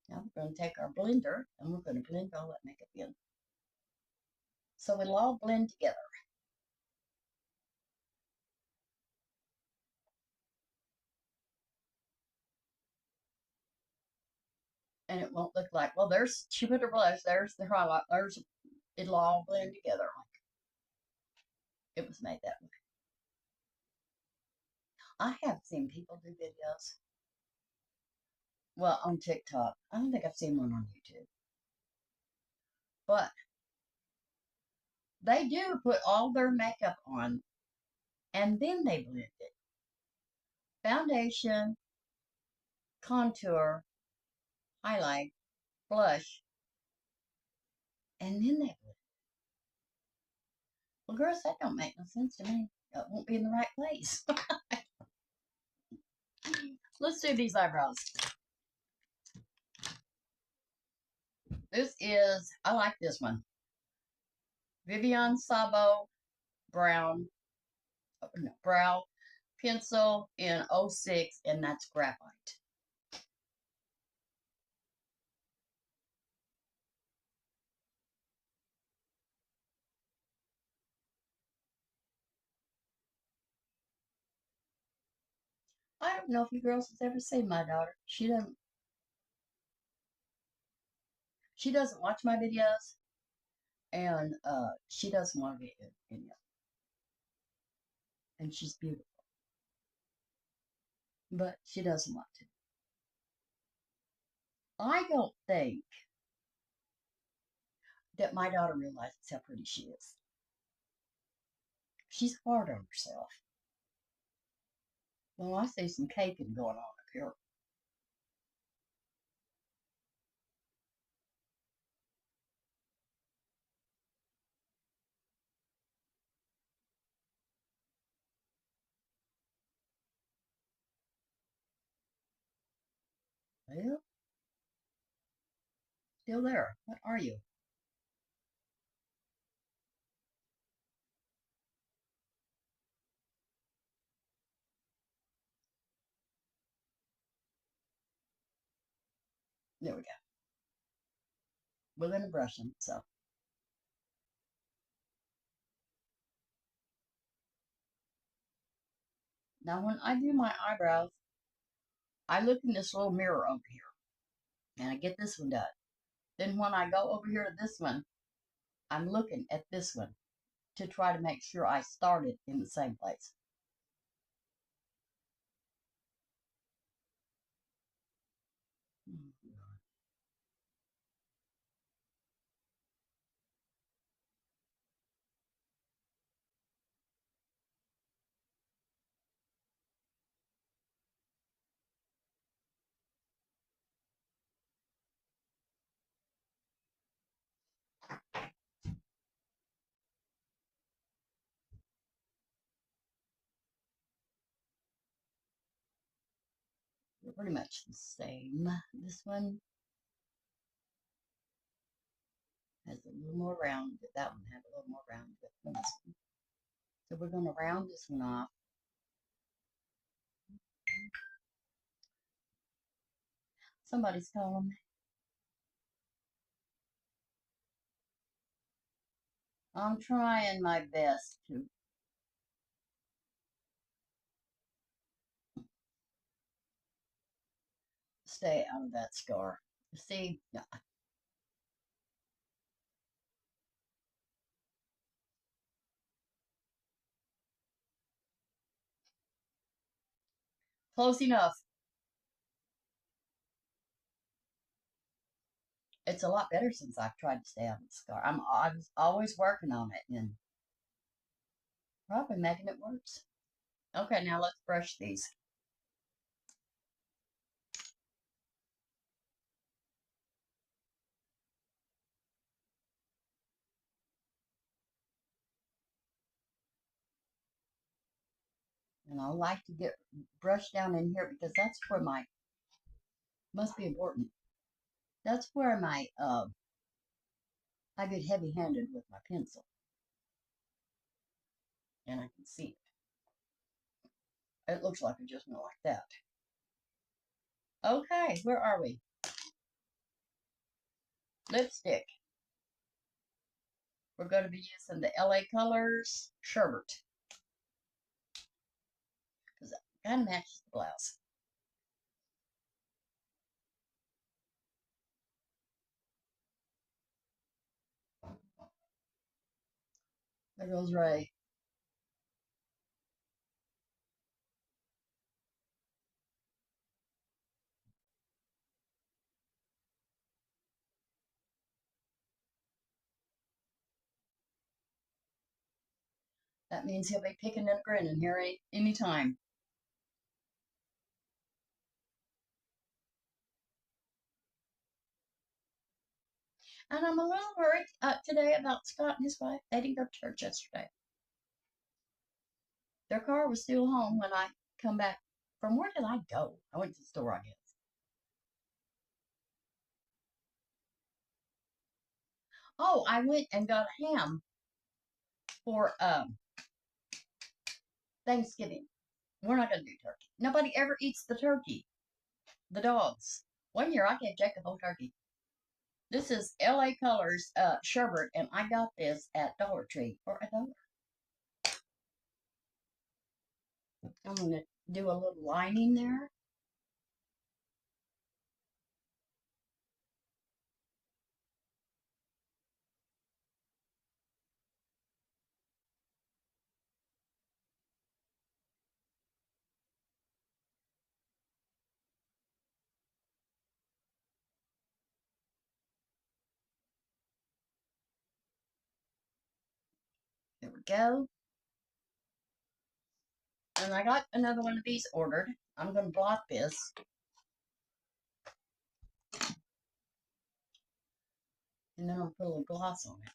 Now we're going to take our blender and we're going to blend all that makeup in. So it'll all blend together. And it won't look like, well, she put her blush, there's the highlight, it'll all blend together like it was made that way. I have seen people do videos. Well, on TikTok. I don't think I've seen one on YouTube. But they do put all their makeup on and then they blend it. Foundation, contour, highlight, blush, and then they blend it. Well, girls, that don't make no sense to me. It won't be in the right place. Let's do these eyebrows. This is, I like this one. Vivienne Sabo Brown, no, Brow Pencil in 06, and that's Graphite. I don't know if you girls have ever seen my daughter. She doesn't watch my videos, and she doesn't want to be in it. And she's beautiful, but she doesn't want to. I don't think that my daughter realizes how pretty she is. She's hard on herself. Well, I see some caking going on up here. Well, still there. What are you? There we go. We're going to brush them, so. Now, when I do my eyebrows, I look in this little mirror over here, and I get this one done. Then when I go over here to this one, I'm looking at this one to try to make sure I started in the same place. They're pretty much the same. This one has a little more round. That one had a little more round than this one. So we're going to round this one off. Somebody's calling me. I'm trying my best to stay out of that scar. See, close enough. It's a lot better since I've tried to stay out of the scar. I was always working on it and probably making it worse. Okay, now let's brush these. And I like to get brush down in here because that's where my, must be important. That's where my, I get heavy-handed with my pencil. And I can see it. It looks like it just went like that. Okay, where are we? Lipstick. We're going to be using the LA Colors Sherbet. Because it kind of matches the blouse. There goes Ray. That means he'll be picking and grinning here anytime. And I'm a little worried today about Scott and his wife. They didn't go to church yesterday. Their car was still home when I come back. From where did I go? I went to the store, I guess. Oh, I went and got a ham for Thanksgiving. We're not going to do turkey. Nobody ever eats the turkey. The dogs. One year I gave Jake a whole turkey. This is LA Colors Sherbet, and I got this at Dollar Tree for $1. I'm going to do a little lining there. There we go. And I got another one of these ordered. I'm going to blot this. And then I'll put a little gloss on it.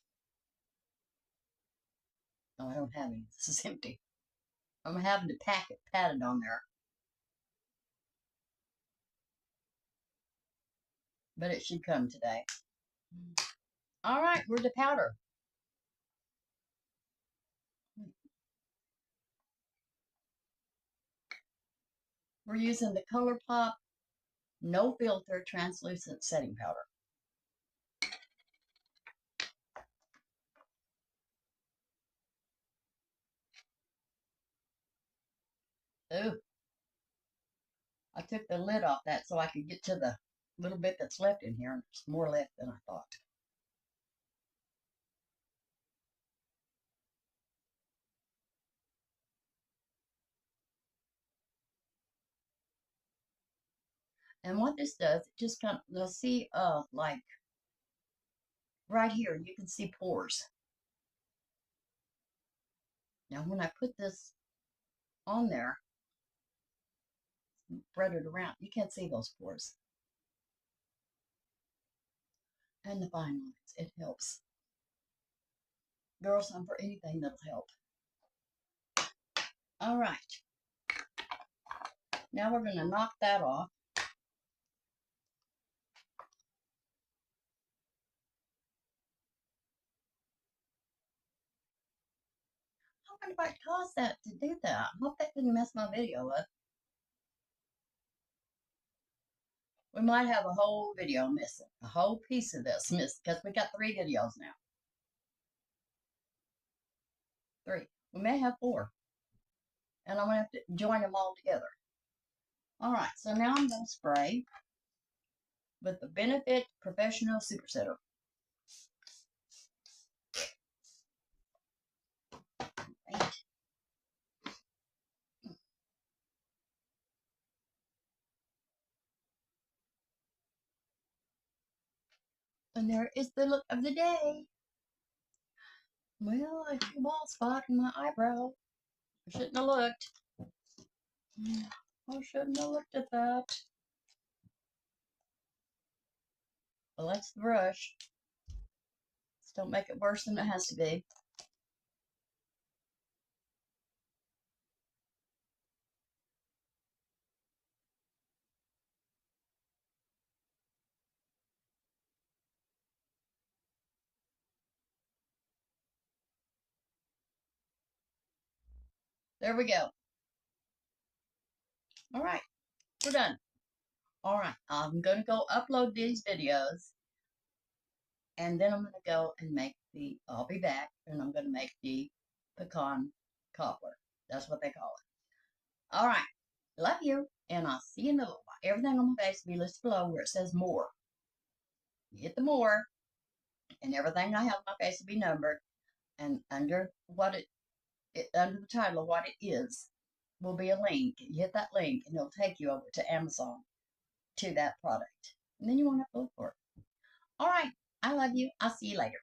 No, I don't have any. This is empty. I'm having to pat it on there. But it should come today. All right, we're to powder. We're using the ColourPop No Filter Translucent Setting Powder. Ooh. I took the lid off that so I could get to the little bit that's left in here. And there's more left than I thought. And what this does, it just kind of, you'll see, like, right here, you can see pores. Now, when I put this on there, spread it around, you can't see those pores. And the fine lines, it helps. Girls, I'm for anything that'll help. All right. Now we're going to knock that off. I wonder what caused that to do that. I hope that didn't mess my video up. We might have a whole video missing. A whole piece of this missing because we got 3 videos now. 3. We may have 4. And I'm going to have to join them all together. All right, so now I'm going to spray with the Benefit Professional Super Setter. Right. And there is the look of the day. Well, I see a bald spot in my eyebrow. I shouldn't have looked. I shouldn't have looked at that. Well, that's the brush. Just don't make it worse than it has to be. There we go. All right, we're done. All right, I'm going to go upload these videos. And then I'm going to go and make I'll be back, and I'm going to make the pecan cobbler. That's what they call it. All right. Love you. And I'll see you in a little while. Everything on my face will be listed below where it says more. You hit the more, and everything I have on my face will be numbered. And under under the title of what it is will be a link. You hit that link, and it'll take you over to Amazon to that product. And then you won't have to look for it. All right. I love you. I'll see you later.